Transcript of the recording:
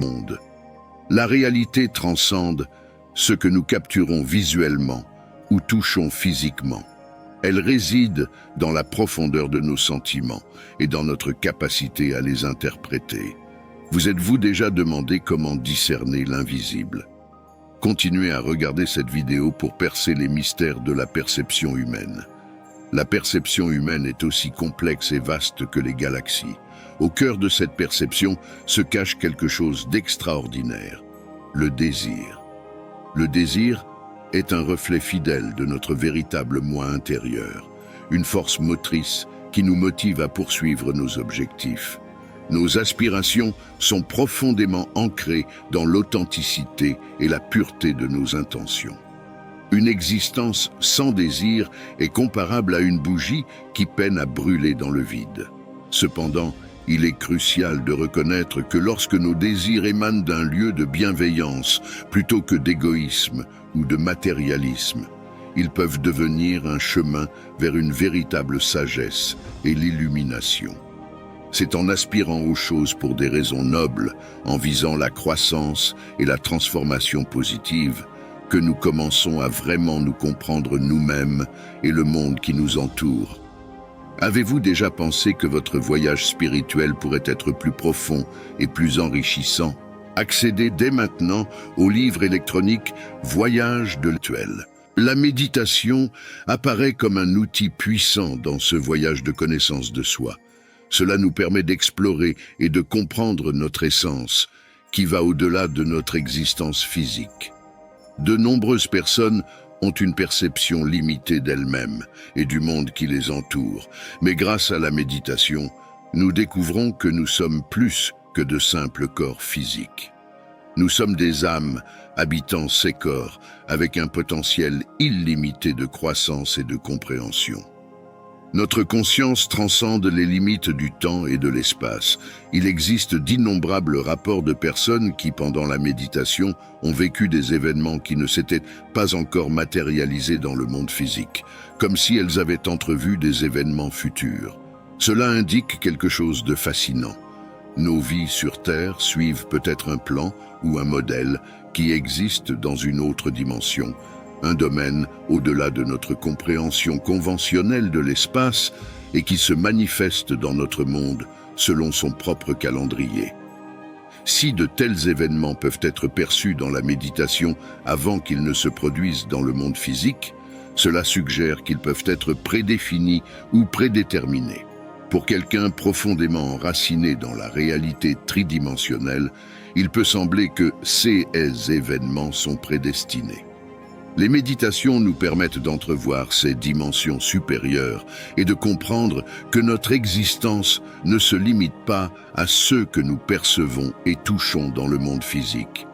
monde. La réalité transcende ce que nous capturons visuellement ou touchons physiquement. Elle réside dans la profondeur de nos sentiments et dans notre capacité à les interpréter. Vous êtes-vous déjà demandé comment discerner l'invisible? Continuez à regarder cette vidéo pour percer les mystères de la perception humaine. La perception humaine est aussi complexe et vaste que les galaxies. Au cœur de cette perception se cache quelque chose d'extraordinaire, le désir. Le désir est un reflet fidèle de notre véritable moi intérieur, une force motrice qui nous motive à poursuivre nos objectifs. Nos aspirations sont profondément ancrées dans l'authenticité et la pureté de nos intentions. Une existence sans désir est comparable à une bougie qui peine à brûler dans le vide. Cependant, il est crucial de reconnaître que lorsque nos désirs émanent d'un lieu de bienveillance plutôt que d'égoïsme ou de matérialisme, ils peuvent devenir un chemin vers une véritable sagesse et l'illumination. C'est en aspirant aux choses pour des raisons nobles, en visant la croissance et la transformation positive, que nous commençons à vraiment nous comprendre nous-mêmes et le monde qui nous entoure. Avez-vous déjà pensé que votre voyage spirituel pourrait être plus profond et plus enrichissant? Accédez dès maintenant au livre électronique Voyage de l'actuel. La méditation apparaît comme un outil puissant dans ce voyage de connaissance de soi. Cela nous permet d'explorer et de comprendre notre essence, qui va au-delà de notre existence physique. De nombreuses personnes ont une perception limitée d'elles-mêmes et du monde qui les entoure, mais grâce à la méditation, nous découvrons que nous sommes plus que de simples corps physiques. Nous sommes des âmes habitant ces corps avec un potentiel illimité de croissance et de compréhension. Notre conscience transcende les limites du temps et de l'espace. Il existe d'innombrables rapports de personnes qui, pendant la méditation, ont vécu des événements qui ne s'étaient pas encore matérialisés dans le monde physique, comme si elles avaient entrevu des événements futurs. Cela indique quelque chose de fascinant. Nos vies sur Terre suivent peut-être un plan ou un modèle qui existe dans une autre dimension, un domaine au-delà de notre compréhension conventionnelle de l'espace et qui se manifeste dans notre monde selon son propre calendrier. Si de tels événements peuvent être perçus dans la méditation avant qu'ils ne se produisent dans le monde physique, cela suggère qu'ils peuvent être prédéfinis ou prédéterminés. Pour quelqu'un profondément enraciné dans la réalité tridimensionnelle, il peut sembler que ces événements sont prédestinés. Les méditations nous permettent d'entrevoir ces dimensions supérieures et de comprendre que notre existence ne se limite pas à ceux que nous percevons et touchons dans le monde physique.